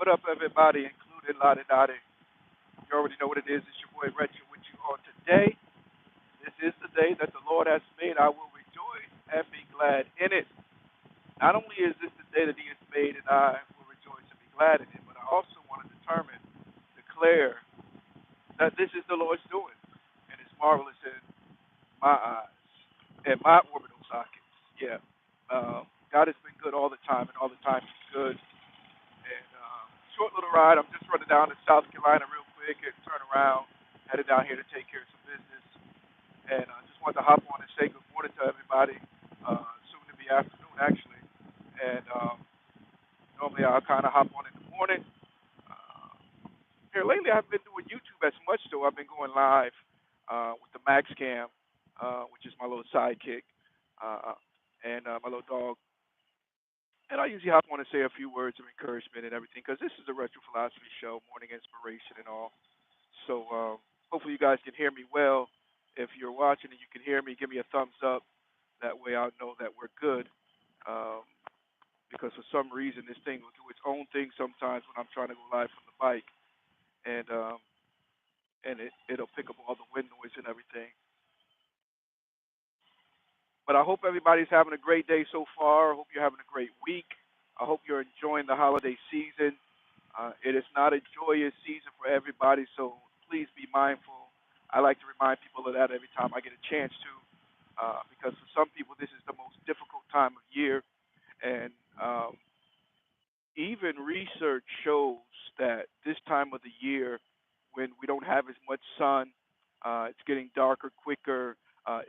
What up, everybody, including Lottie Dottie? You already know what it is. It's your boy Retro with you on today. This is the day that the Lord has made. I will rejoice and be glad in it. Not only is this the day that He has made, and I will rejoice and be glad in it, but I also want to declare that this is the Lord's doing, and it's marvelous in my eyes and my orbital sockets. Yeah, God has been good all the time, and all the time He's good. And short little ride. I'm just running down to South Carolina real quick and turn around, headed down here to take care of some business. And I just wanted to hop on and say good morning to everybody. Soon to be afternoon, actually. And normally I'll kind of hop on in the morning. Uh, Here lately, I haven't been doing YouTube as much, though. I've been going live with the Max Cam, which is my little sidekick, uh, and my little dog. And I usually hop on and say a few words of encouragement and everything because this is a retro philosophy show, morning inspiration and all. So hopefully you guys can hear me well. If you're watching and you can hear me, give me a thumbs up. That way I'll know that we're good. Um, because for some reason this thing will do its own thing sometimes when I'm trying to go live from the bike, and it'll pick up all the wind noise and everything. But I hope everybody's having a great day so far. I hope you're having a great week. I hope you're enjoying the holiday season. It is not a joyous season for everybody, so please be mindful. I like to remind people of that every time I get a chance to, because for some people this is the most difficult time of year, and even research shows that this time of the year, when we don't have as much sun, it's getting darker quicker.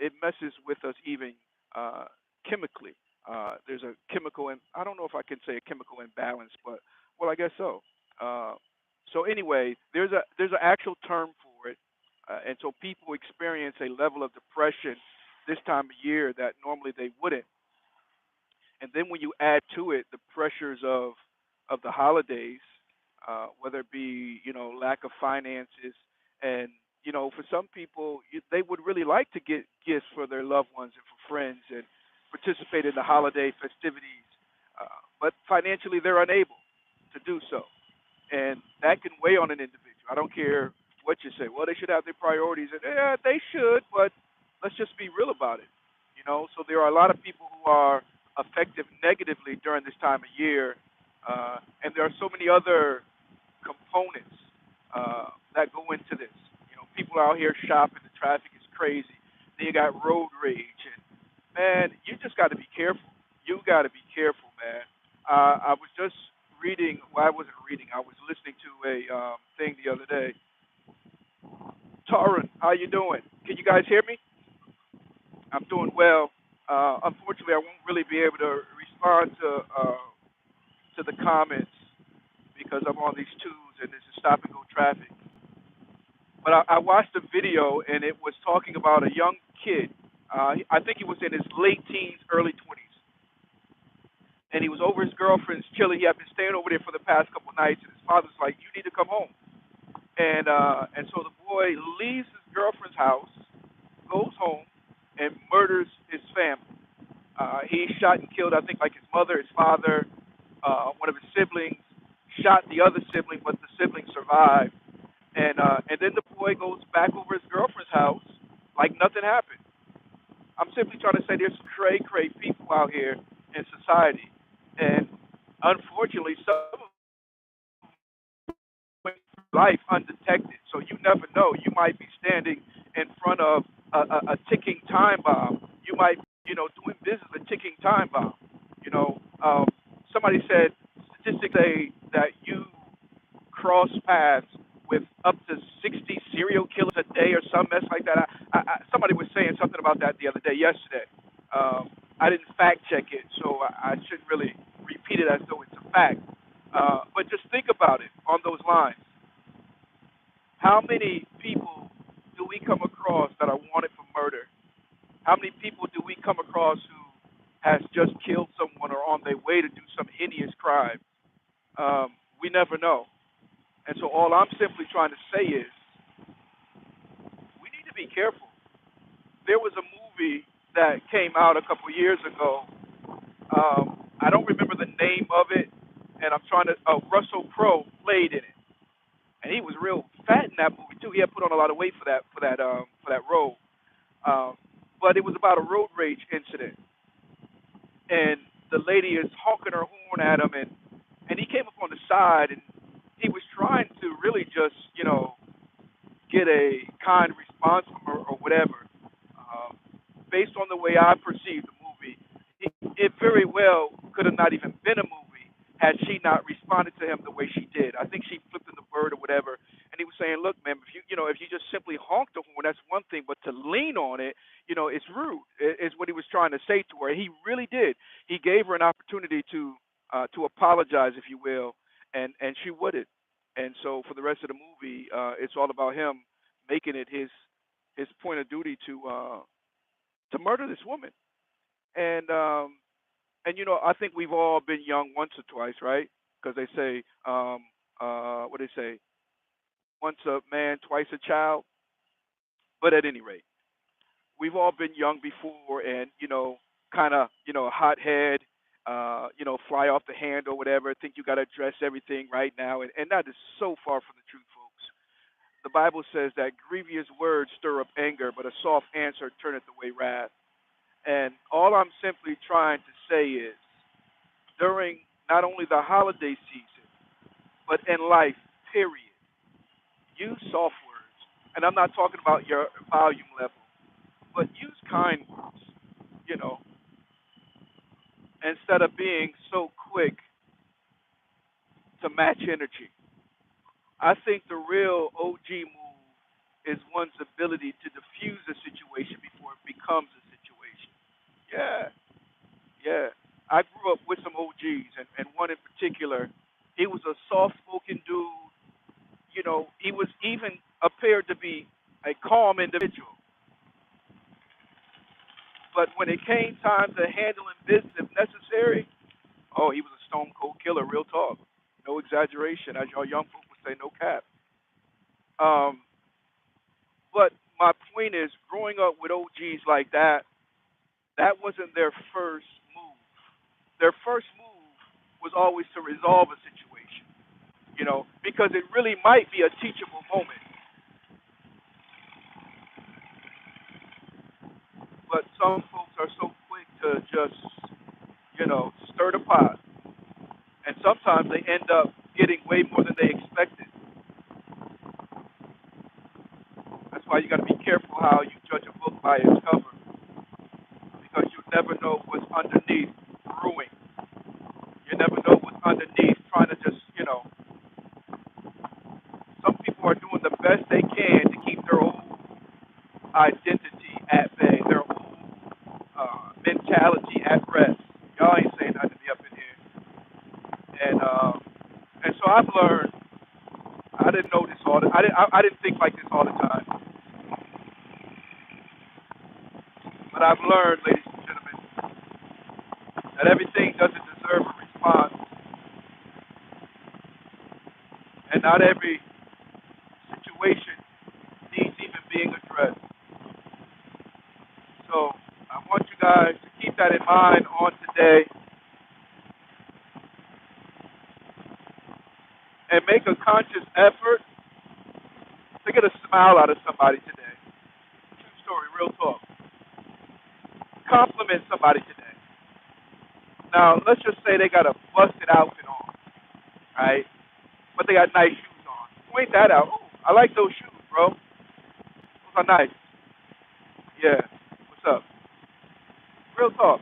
It messes with us even chemically. There's a chemical, and I don't know if I can say a chemical imbalance, but well, I guess so. Uh, so anyway, there's an actual term for it, and so people experience a level of depression this time of year that normally they wouldn't. And then when you add to it the pressures of the holidays, whether it be lack of finances, and for some people they would really like to get gifts for their loved ones and for friends and participate in the holiday festivities, but financially they're unable to do so, and that can weigh on an individual. I don't care what you say. Well, they should have their priorities, and yeah, they should, but let's just be real about it. So there are a lot of people who are affected negatively during this time of year, and there are so many other components that go into this. People out here shopping, the traffic is crazy. Then you got road rage, and man, you just got to be careful. You got to be careful, man. I was just reading. Well, I wasn't reading. I was listening to a thing the other day. Taryn, how you doing? Can you guys hear me? I'm doing well. Unfortunately, I won't really be able to respond to the comments because I'm on these twos and this is stop and go traffic. But I watched a video and it was talking about a young kid. I think he was in his late teens, early 20s, and he was over his girlfriend's chilling. He had been staying over there for the past couple of nights, and his father's like, "You need to come home." And so the boy leaves his girlfriend's house, goes home, and murders his family. He shot and killed, I think, like his mother, his father, one of his siblings. Shot the other sibling, but the sibling survived. And then the boy goes back over his girlfriend's house like nothing happened. I'm simply trying to say there's some cray people out here in society, and unfortunately, some of them went through life undetected. So you never know. You might be standing in front of a ticking time bomb. You might, doing business a ticking time bomb. You know, um, Somebody said statistics say that you cross paths with up to 60 serial killers a day or some mess like that. Somebody was saying something about that the other day, yesterday. I didn't fact check it, so I shouldn't really repeat it as though it's a fact. But just think about it on those lines. How many people do we come across that are wanted for murder? How many people do we come across who has just killed someone or on their way to do some heinous crime? We never know. And so all I'm simply trying to say is we need to be careful. There was a movie that came out a couple years ago. I don't remember the name of it, and I'm trying to. Russell Crowe played in it, and he was real fat in that movie too. He had put on a lot of weight for that role. But it was about a road rage incident, and the lady is honking her horn at him, and he came up on the side, and he was trying to really just get a kind response from her or whatever. Um, Based on the way I perceived the movie, it very well could have not even been a movie had she not responded to him the way she did. I think she flipped in the bird or whatever, and he was saying, "Look, man, if you just simply honk the horn, that's one thing, but to lean on it, it's rude." Is what he was trying to say to her. He really did. He gave her an opportunity to apologize, if you will, and she wouldn't. And so for the rest of the movie, it's all about him making it his point of duty to murder this woman. And I think we've all been young once or twice, right? Because they say, what they say, once a man, twice a child. But at any rate, we've all been young before, and kind of, hothead, fly off the handle, whatever. Think you got to address everything right now, and that is so far from the truth, folks. The Bible says that grievous words stir up anger, but a soft answer turneth away wrath. And all I'm simply trying to say is, during not only the holiday season, but in life, period, use soft words. And I'm not talking about your volume level, but use kind words, you know, instead of being so quick to match energy. I think the real OG move is one's ability to diffuse a situation before it becomes a situation. Yeah, yeah. I grew up with some OGs, and one in particular, he was a soft spoken dude. He was even appeared to be a calm individual. But when it came time to handling business if necessary, oh, he was a stone cold killer, real talk. No exaggeration, as y'all young folk would say, no cap. Um, but my point is, growing up with OGs like that, that wasn't their first move. Their first move was always to resolve a situation, because it really might be a teachable moment. But some folks are so quick to just, stir the pot. And sometimes they end up getting way more than they expected. That's why you got to be careful how you judge a book by its cover, because you never know what's underneath brewing. You never know what's underneath trying to just, some people are doing the best they can to keep their old identity at bay, their old mentality at rest. Y'all ain't saying nothing to me up in here. And so I've learned. I didn't know this all. I didn't think like this all the time. But I've learned, ladies and gentlemen, that everything doesn't deserve a response, and not every situation needs even being addressed. So I want you guys to keep that in mind on today, and make a conscious effort to get a smile out of somebody today. True story, real talk. Compliment somebody today. Now, let's just say they got a busted outfit on, right? But they got nice shoes on. Point that out. Ooh, I like those shoes, bro. Those are nice. Yeah. What's up? Real talk.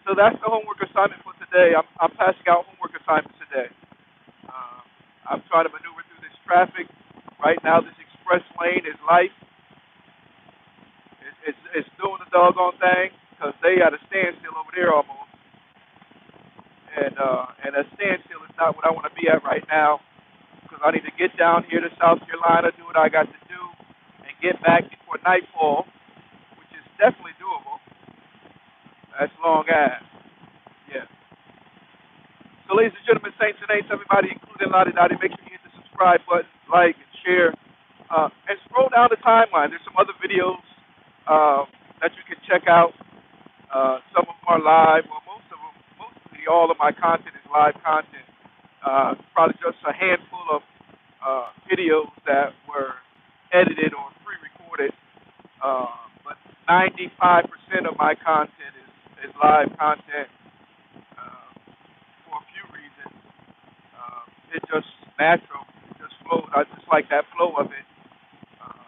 So that's the homework assignment for today. I'm passing out homework assignments today. Uh, I'm trying to maneuver through this traffic. Right now, this express lane is life. It's doing the doggone thing because they got a standstill over there almost. And a standstill is not what I want to be at right now because I need to get down here to South Carolina, do what I got to do, and get back before nightfall, which is definitely doable. That's long ass. Yeah. So, ladies and gentlemen, saints and ain'ts, everybody, including Lottie Dottie, make sure you hit the subscribe button, like, and share. And scroll down the timeline. There's some other videos that you can check out. Some of them are live, well, most of them, mostly Basically, all of my content is live content. Probably just a handful of videos that were edited or pre-recorded, but 95% of my content is live content for a few reasons. It's just natural. It just flows. I just like that flow of it. Uh,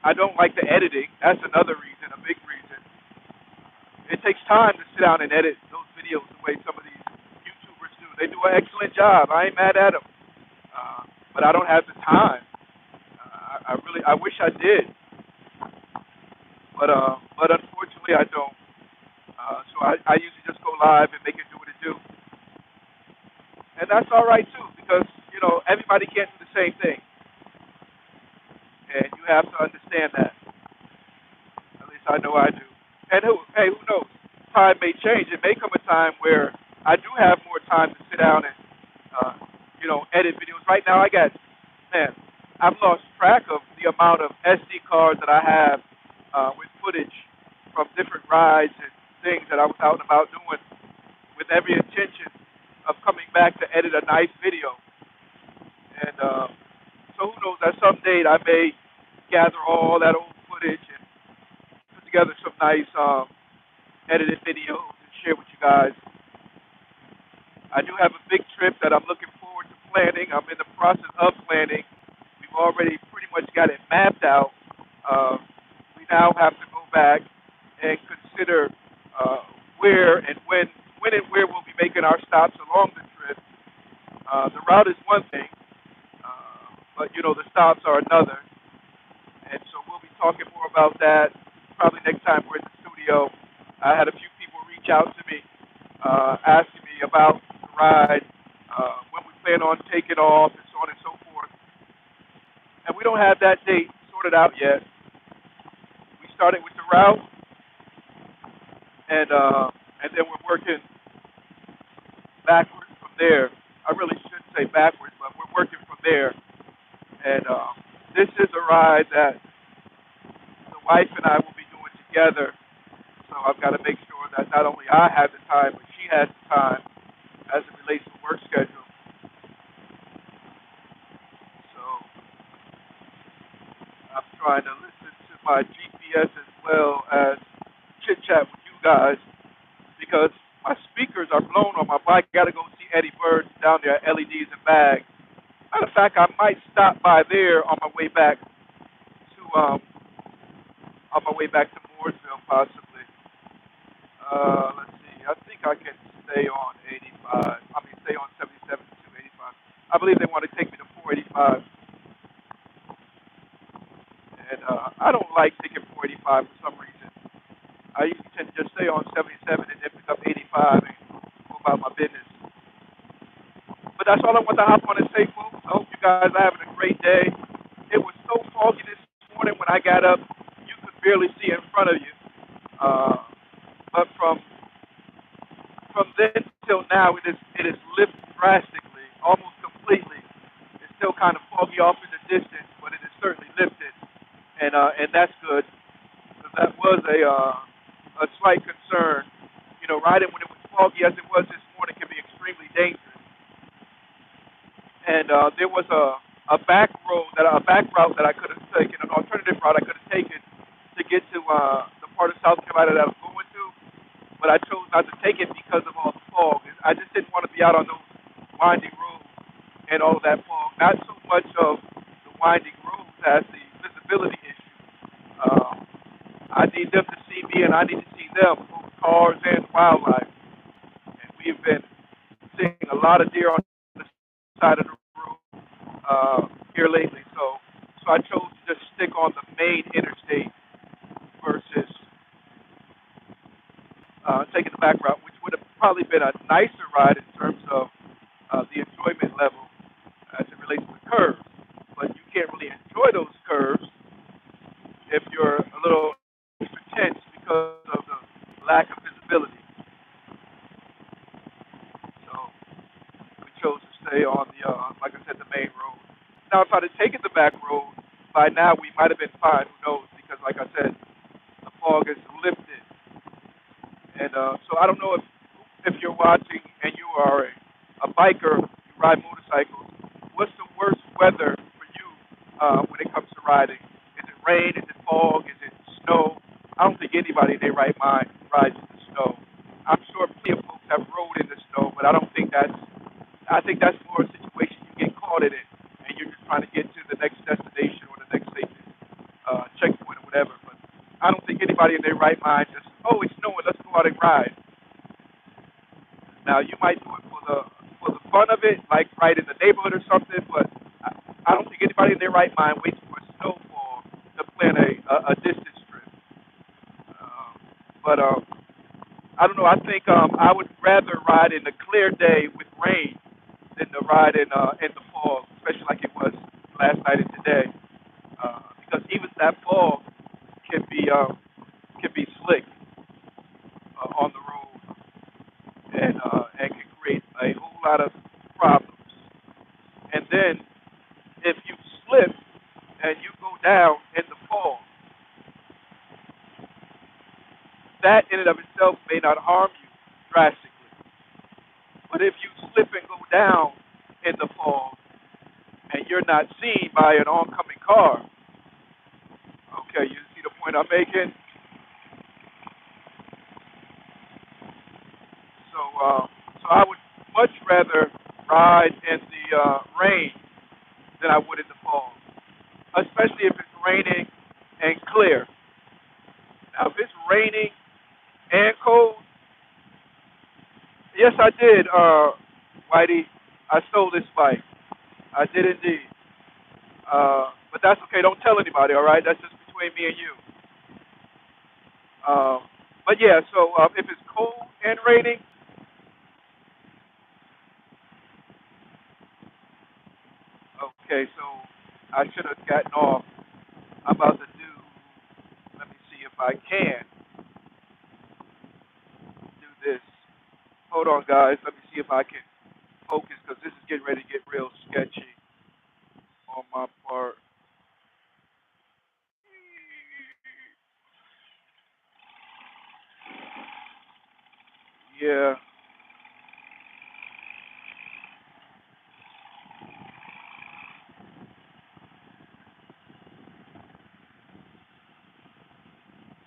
I don't like the editing. That's another reason, a big reason. It takes time to sit down and edit those videos the way some of these YouTubers do. They do an excellent job. I ain't mad at them, but I don't have the time. I wish I did, but unfortunately I don't. So I usually just go live and make it do what it do, and that's all right too because everybody can't do the same thing, and you have to understand that. At least I know I do. And who knows? Time may change. It may come a time where I do have more time to sit down and edit videos. Right now, man, I've lost track of the amount of SD cards that I have with footage from different rides and things that I was out and about doing with every intention of coming back to edit a nice video. And so who knows? At some date, I may gather all that old footage and put together some nice edited videos and share with you guys. I do have a big trip that I'm looking forward to planning. I'm in the process of planning. We've already pretty much got it mapped out. We now have to go back and consider where and when and where we'll be making our stops along the trip. The route is one thing, but the stops are another. And so we'll be talking more about that probably next time we're in the studio. I had a few people reach out to me asking me about the ride, when we plan on taking off, and so on and so forth. And we don't have that date sorted out yet. We started with the route, and then we're working backwards from there. I really shouldn't say backwards, but we're working from there. And this is a ride that the wife and I will be doing together. So I've got to make sure that not only I have the time, but she has the time as it relates to work schedule. So I'm trying to listen to my GPS as well as chit chat with you guys because my speakers are blown on my bike. I got to go see Eddie Bird down there at LEDs and Bags. Matter of fact, I might stop by there on my way back to Mooresville, possibly. Let's see. I think I can stay on 85. Stay on 77 to 285. I believe they want to take me to 485, and I don't like taking 485 for some reason. I usually tend to just stay on 77 and then pick up 85 and go about my business. But that's all I want to hop on and say, folks. I hope you guys are having a great day. It was so foggy this morning when I got up, you could barely see in front of you. But from then till now, it is lifted drastically, almost completely. It's still kind of foggy off in the distance, but it is certainly lifted, and that's good because that was a slight concern. Riding when it was foggy as it was this morning can be extremely dangerous. And there was a back route that I could have taken, an alternative route I could have taken to get to the part of South Carolina that I was going to, but I chose not to take it because of all the fog. I just didn't want to be out on those winding roads and all of that fog. Not so much of the winding roads as the visibility issue. I need them to see me, and I need to see them, both cars and wildlife. And we've been seeing a lot of deer on the side of the road here lately. So I chose to just stick on the main interstate versus taking the back route, which would have probably been a nicer ride in terms of the enjoyment level as it relates to the curves. But you can't really enjoy those curves if you're a little extra tense because of the lack of visibility. So we chose to stay on the, like I said, the main road. Now, if I'd have taken the back road, by now we might have been fine. Who knows? Because, like I said, the fog is lifted. And so I don't know if if you're watching and you are a biker, you ride motorcycles, what's the worst weather for you when it comes to riding? Is it rain? Is it fog? Is it snow? I don't think anybody in their right mind rides in the snow. I'm sure plenty of folks have rode in the snow, but I don't think that's. I think that's more a situation you get caught in it, and you're just trying to get to the next destination or the next safety checkpoint or whatever. But I don't think anybody in their right mind just, oh, it's snowing, let's go out and ride. Now you might do it for the fun of it, like right in the neighborhood or something. But I don't think anybody in their right mind waits for a snowfall to plan a distance trip. Um, but I don't know. I think I would rather ride in a clear day with rain than to ride in the fog, especially like it was last night and today. Because even that fog can be slick on the road and can create a whole lot of problems. And then if you slip and you go down in the fog, that in and of itself may not harm you drastically. But if you slip and go down in the fog and you're not seen by an oncoming car, okay, you see the point I'm making? So I would much rather ride in the rain than I would in the fog, especially if it's raining and clear. Now, if it's raining and cold, yes, I did, Whitey. I stole this bike. I did indeed. But that's okay. Don't tell anybody, all right? That's just between me and you. But yeah, so if it's cold and raining, okay, so I should have gotten off. I'm about to do, let me see if I can do this. Hold on, guys. Let me see if I can focus because this is getting ready to get real sketchy on my part. Yeah.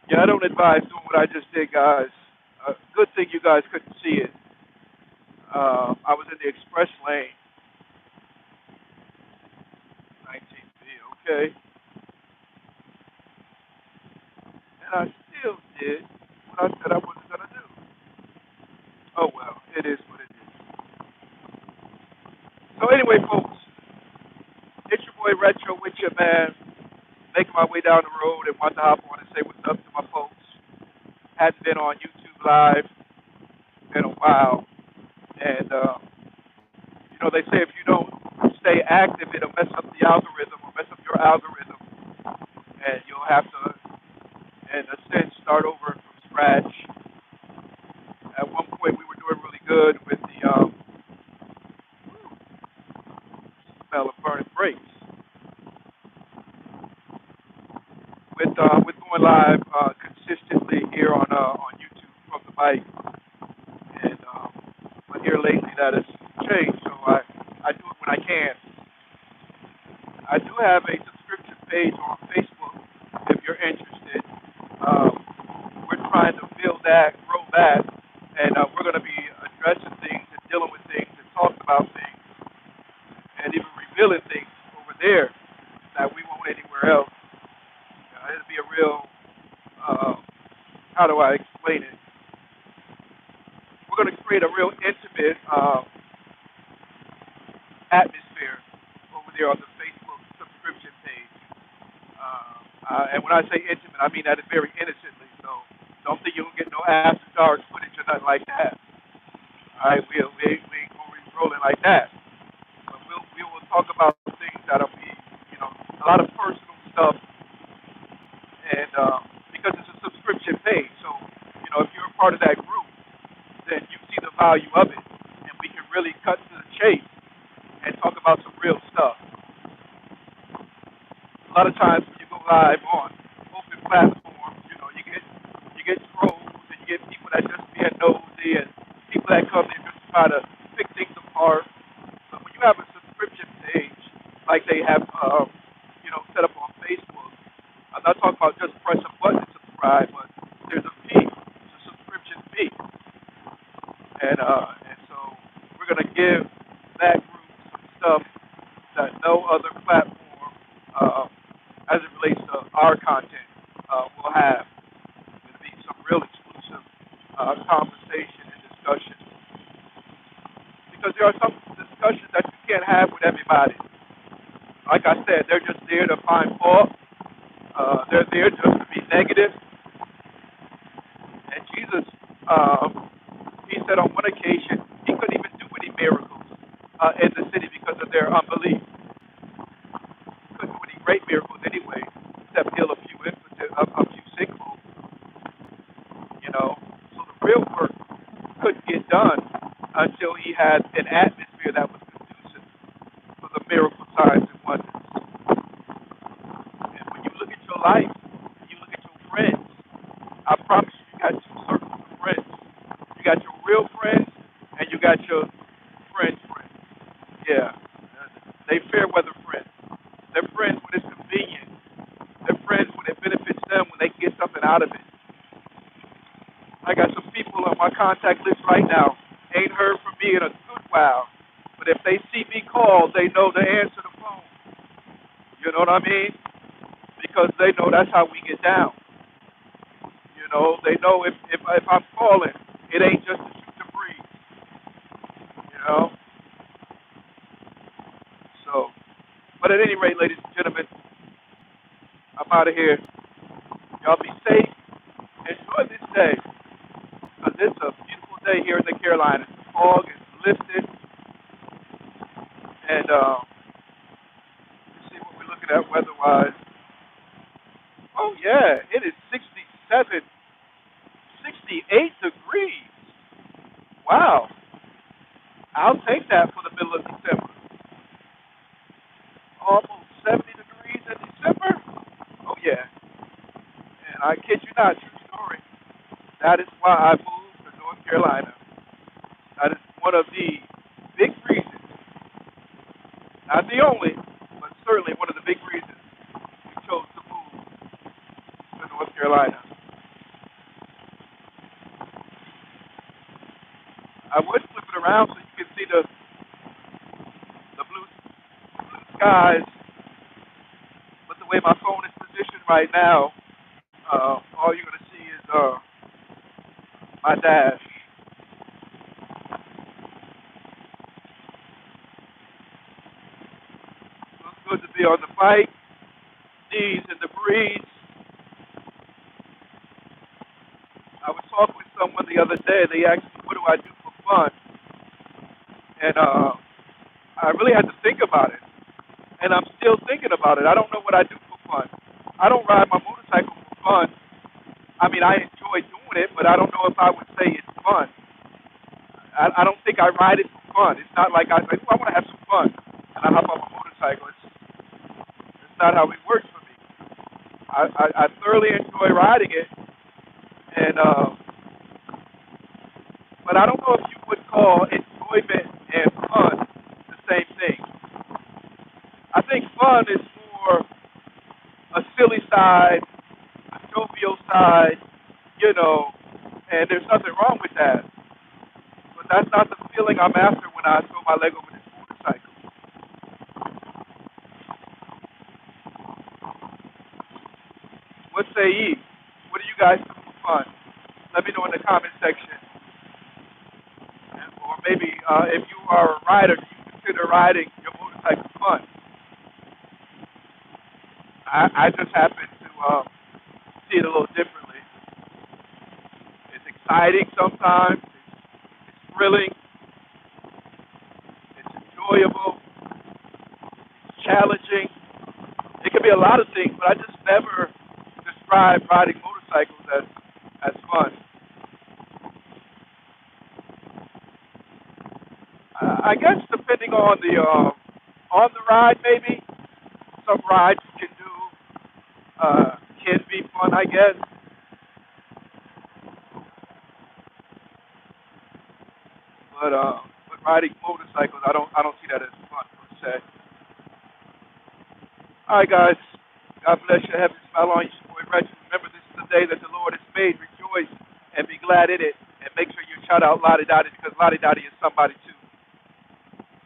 Yeah, I don't advise doing what I just did, guys. Good thing you guys couldn't see it. I was in the express lane, 19B, okay? And I still did what I said I wasn't going to do. Oh, well, it is what it is. So, anyway, folks, it's your boy Retro with you, man. Making my way down the road and want to hop on and say what's up to my folks. Hadn't been on YouTube Live in a while. And, they say if you don't stay active, it'll mess up the algorithm or mess up your algorithm. And you'll have to, in a sense, start over from scratch. At one point, we were doing really good with the smell of burning brakes. With going live consistently here on YouTube from the bike. And but here lately that has changed, so I do it when I can. I do have a subscription page on Facebook if you're interested. Um, we're trying to build that, grow that, and we're going to be addressing things and dealing with things and talking about things and even revealing things over there that we won't anywhere else. It'll be a real, uh, how do I explain it? We're going to create a real intimate atmosphere over there on the Facebook subscription page. And when I say intimate, I mean that very innocently. So don't think you'll get no after dark footage or nothing like that. All right, we ain't gonna be rolling like that. But we will talk about things that'll be, a lot of personal stuff, and because it's a subscription page, so if you're a part of that group, then you see the value of it, and we can really cut to the chase and talk about some real stuff. A lot of times when you go live on open platforms, you get trolls and you get people that just being nosy and people that come in just to try to pick things apart. But when you have a subscription page, like they have, set up on Facebook, I'm not talking about just press a button to subscribe, but there's a fee, it's a subscription fee, and so we're gonna give that group some stuff that no other platform, as it relates to our content, will have. It'll be some real exclusive conversation and discussion because there are some discussions that you can't have with everybody. Like I said, they're just there to find fault. They're there just to be negative. And Jesus, he said on one occasion, he couldn't even do any miracles in the city because of their unbelief. He couldn't do any great miracles anyway, except heal a few sick folk. So the real work couldn't get done until he had an atmosphere that was conducive for the miracle signs and wonders. And when you look at your life, you look at your friends, I promise you got two circles of friends. You got your real friends and you got your friends. Yeah. They fair weather friends. They're friends when it's convenient. They're friends when it benefits them, when they can get something out of it. I got some people on my contact list right now. Ain't heard from me in a good while. But if they see me call, they know to answer the phone. You know what I mean? Because they know that's how we get down. They know if I'm calling, it ain't just to shoot the breeze. You know? So, but at any rate, ladies and gentlemen, I'm out of here. Y'all be safe. Enjoy this day. Because it's a beautiful day here in the Carolinas. The fog is lifted. And let's see what we're looking at weather-wise. Oh, yeah, it is 67, 68 degrees. Wow. I'll take that for the middle of December. Almost 70 degrees in December? Oh, yeah. And I kid you not, true story. That is why I moved to North Carolina. That is one of the big reasons, not the only, but certainly one of the big reasons we chose to move to North Carolina. I would flip it around so you can see the blue skies, but the way my phone is positioned right now, all you're going to see is my dash. So it's good to be on the bike, knees in the breeze. I was talking with someone the other day. They asked me, what do I do for fun? And I really had to think about it. And I'm still thinking about it. I don't know what I do for fun. I don't ride my motorcycle for fun. I mean, I enjoy doing it, but I don't know if I would say it's fun. I don't think I ride it for fun. It's not like I say, I want to have some fun, and I hop on my motorcycle. It's not how it works for me. I thoroughly enjoy riding it, and but I don't know if you would call enjoyment and fun the same thing. I think fun is more a silly side, a jovial side, and there's nothing wrong with that. But that's not the feeling I'm after when I throw my leg over this motorcycle. What say ye? What do you guys do for fun? Let me know in the comment section. Or maybe if you are a rider, do you consider riding your motorcycle fun? I just happen to see it a little differently. It's exciting sometimes. It's thrilling. It's enjoyable. It's challenging. It can be a lot of things, but I just never describe riding motorcycles as fun. I guess depending on the ride, maybe some rides you can do can be fun. I guess But riding motorcycles, I don't see that as fun per se. All right, guys. God bless you. Heaven smile on you. It's your boy Reggie. Remember, this is the day that the Lord has made. Rejoice and be glad in it. And make sure you shout out Lottie Dottie because Lottie Dottie is somebody